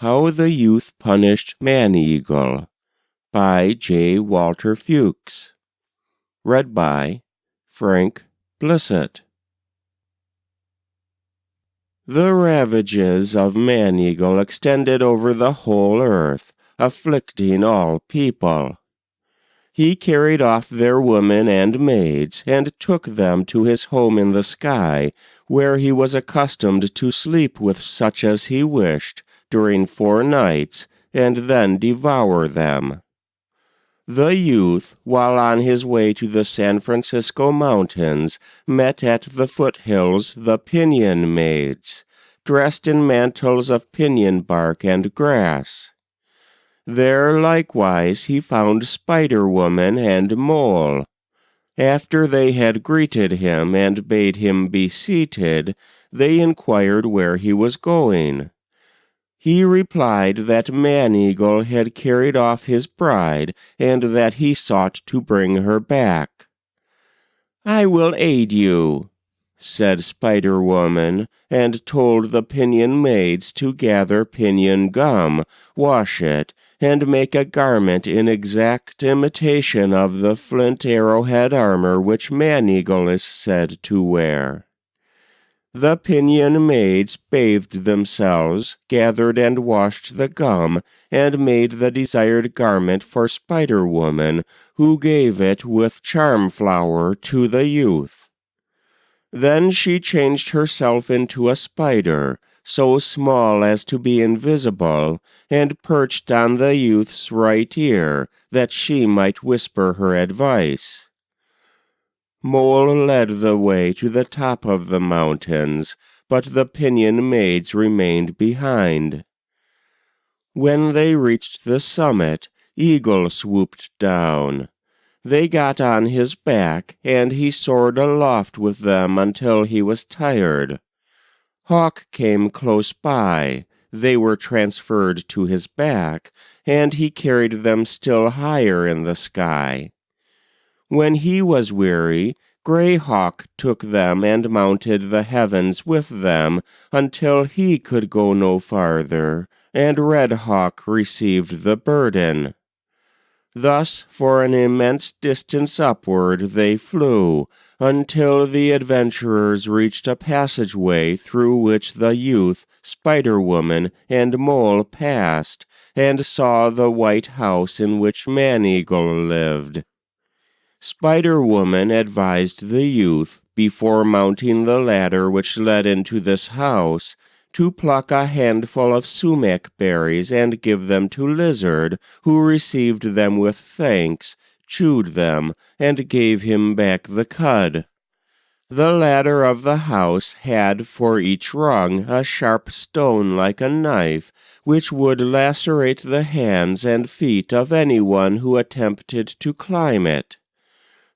How the Youth Punished Man-Eagle by J. Walter Fewkes. Read by Frank Blissett. The ravages of man-eagle extended over the whole earth, afflicting all people. He carried off their women and maids, and took them to his home in the sky, where he was accustomed to sleep with such as he wished during 4 nights, and then devour them. The youth, while on his way to the San Francisco mountains, met at the foothills the Pinyon Maids, dressed in mantles of pinyon bark and grass. There likewise he found Spider-Woman and Mole. After they had greeted him and bade him be seated, they inquired where he was going. He replied that Man-Eagle had carried off his bride, and that he sought to bring her back. "I will aid you," said Spider-Woman, and told the Pinyon Maids to gather pinyon gum, wash it, and make a garment in exact imitation of the flint arrowhead armor which Man-Eagle is said to wear. The Pinyon Maids bathed themselves, gathered and washed the gum, and made the desired garment for Spider-Woman, who gave it with charm flower to the youth. Then she changed herself into a spider, so small as to be invisible, and perched on the youth's right ear, that she might whisper her advice. Mole led the way to the top of the mountains, but the Pinyon Maids remained behind. When they reached the summit, Eagle swooped down. They got on his back, and he soared aloft with them until he was tired. Hawk came close by. They were transferred to his back, and he carried them still higher in the sky. When he was weary, Greyhawk took them and mounted the heavens with them until he could go no farther, and Redhawk received the burden. Thus for an immense distance upward they flew, until the adventurers reached a passageway through which the youth, Spider-Woman, and Mole passed, and saw the white house in which Man-Eagle lived. Spider-Woman advised the youth, before mounting the ladder which led into this house, to pluck a handful of sumac berries and give them to Lizard, who received them with thanks, chewed them, and gave him back the cud. The ladder of the house had for each rung a sharp stone like a knife, which would lacerate the hands and feet of anyone who attempted to climb it.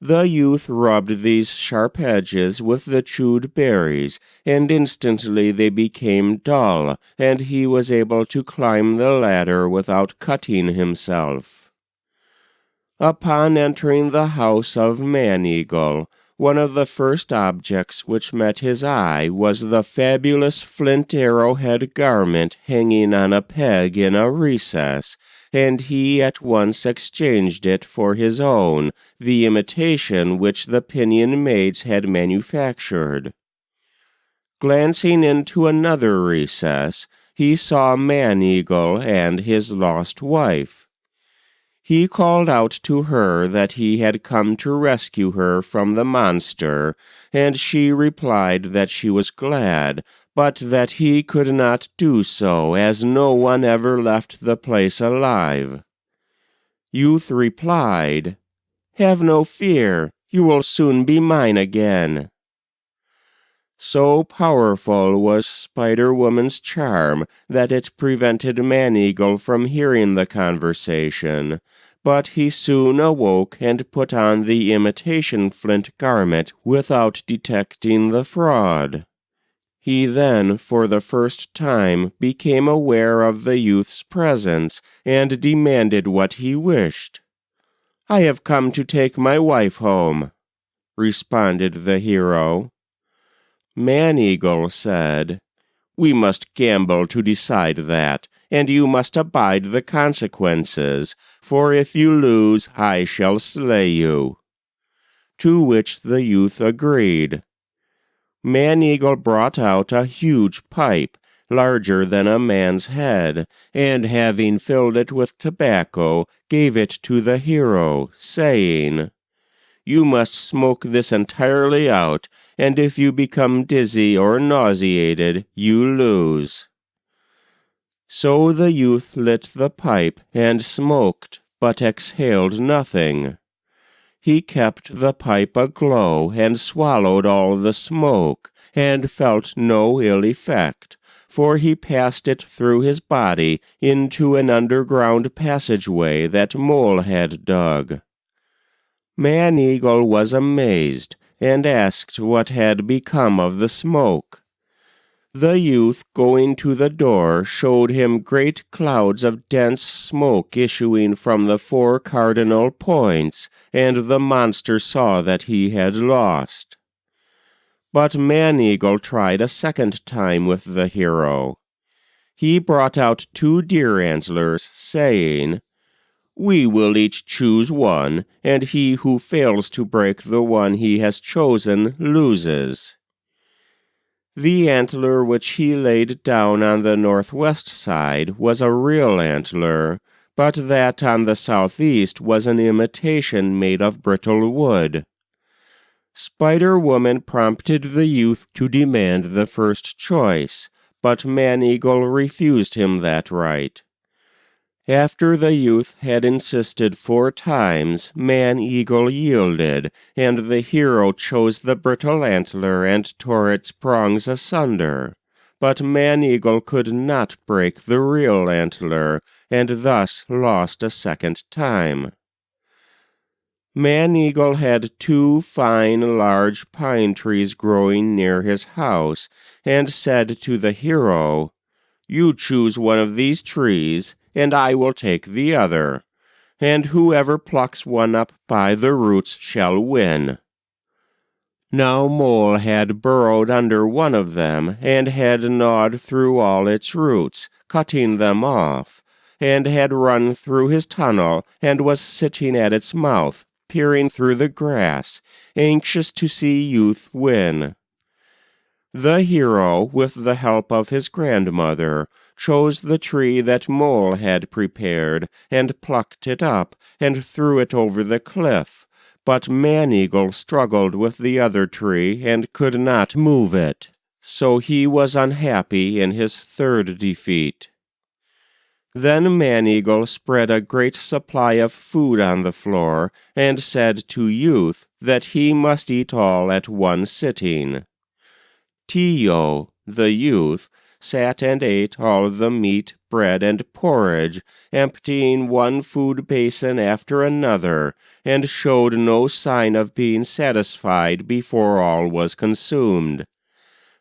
The youth rubbed these sharp edges with the chewed berries, and instantly they became dull, and he was able to climb the ladder without cutting himself. Upon entering the house of Man-Eagle, one of the first objects which met his eye was the fabulous flint arrowhead garment hanging on a peg in a recess, and he at once exchanged it for his own, the imitation which the Pinyon Maids had manufactured. Glancing into another recess, he saw Man-Eagle and his lost wife. He called out to her that he had come to rescue her from the monster, and she replied that she was glad, but that he could not do so, as no one ever left the place alive. Youth replied, "Have no fear, you will soon be mine again." So powerful was Spider-Woman's charm that it prevented Man-Eagle from hearing the conversation, but he soon awoke and put on the imitation flint garment without detecting the fraud. He then, for the first time, became aware of the youth's presence, and demanded what he wished. "I have come to take my wife home," responded the hero. Man-Eagle said, We must gamble to decide that, and you must abide the consequences, for if you lose, I shall slay you." To which the youth agreed. Man-Eagle brought out a huge pipe, larger than a man's head, and having filled it with tobacco, gave it to the hero, saying, "You must smoke this entirely out, and if you become dizzy or nauseated, you lose." So the youth lit the pipe and smoked, but exhaled nothing. He kept the pipe aglow and swallowed all the smoke, and felt no ill effect, for he passed it through his body into an underground passageway that Mole had dug. Man-Eagle was amazed, and asked what had become of the smoke. The youth, going to the door, showed him great clouds of dense smoke issuing from the 4 cardinal points, and the monster saw that he had lost. But Man-Eagle tried a second time with the hero. He brought out 2 deer antlers, saying, "We will each choose one, and he who fails to break the one he has chosen loses." The antler which he laid down on the northwest side was a real antler, but that on the southeast was an imitation made of brittle wood. Spider-Woman prompted the youth to demand the first choice, but Man-Eagle refused him that right. After the youth had insisted 4 times, Man-Eagle yielded, and the hero chose the brittle antler and tore its prongs asunder. But Man-Eagle could not break the real antler, and thus lost a second time. Man-Eagle had 2 fine large pine trees growing near his house, and said to the hero, "You choose one of these trees, and I will take the other, and whoever plucks one up by the roots shall win." Now Mole had burrowed under one of them, and had gnawed through all its roots, cutting them off, and had run through his tunnel, and was sitting at its mouth, peering through the grass, anxious to see youth win. The hero, with the help of his grandmother, chose the tree that Mole had prepared, and plucked it up, and threw it over the cliff. But Man-Eagle struggled with the other tree, and could not move it, so he was unhappy in his 3rd defeat. Then Man-Eagle spread a great supply of food on the floor, and said to Youth that he must eat all at one sitting. Tiyo, the youth, sat and ate all the meat, bread, and porridge, emptying one food basin after another, and showed no sign of being satisfied before all was consumed.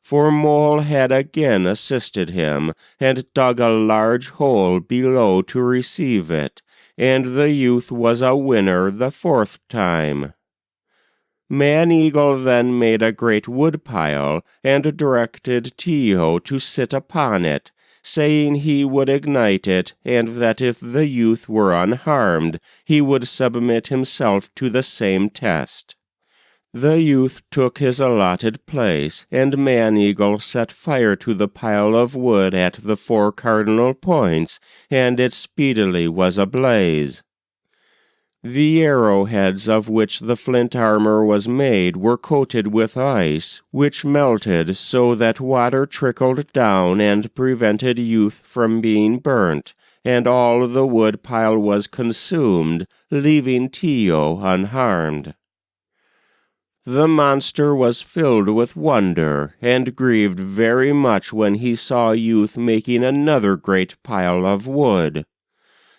For Mole had again assisted him, and dug a large hole below to receive it, and the youth was a winner the 4th time. Man-Eagle then made a great wood-pile, and directed Tiyo to sit upon it, saying he would ignite it, and that if the youth were unharmed, he would submit himself to the same test. The youth took his allotted place, and Man-Eagle set fire to the pile of wood at the 4 cardinal points, and it speedily was ablaze. The arrowheads of which the flint armor was made were coated with ice, which melted so that water trickled down and prevented youth from being burnt, and all the wood pile was consumed, leaving Tiyo unharmed. The monster was filled with wonder, and grieved very much when he saw Youth making another great pile of wood.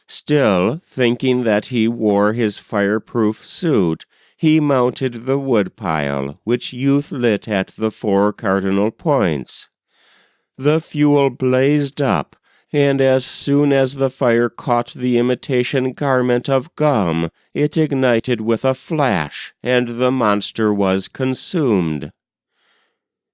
Still, thinking that he wore his fireproof suit, he mounted the woodpile, which Youth lit at the 4 cardinal points. The fuel blazed up, and as soon as the fire caught the imitation garment of gum, it ignited with a flash, and the monster was consumed.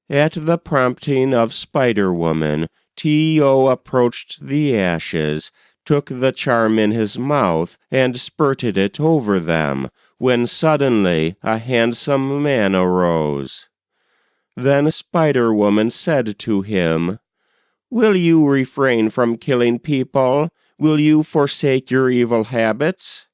At the prompting of Spider-Woman, Tiyo approached the ashes, took the charm in his mouth, and spurted it over them, when suddenly a handsome man arose. Then Spider-Woman said to him, "Will you refrain from killing people? Will you forsake your evil habits?"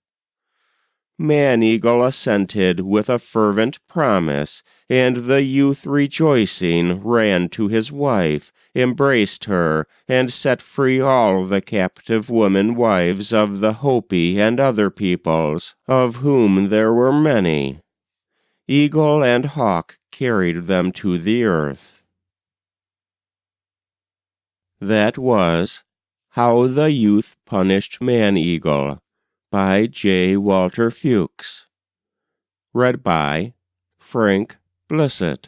Man-Eagle assented with a fervent promise, and the youth rejoicing ran to his wife, embraced her, and set free all the captive women-wives of the Hopi and other peoples, of whom there were many. Eagle and Hawk carried them to the earth. That was How the Youth Punished Man-Eagle, by J. Walter Fewkes. Read by Frank Blissett.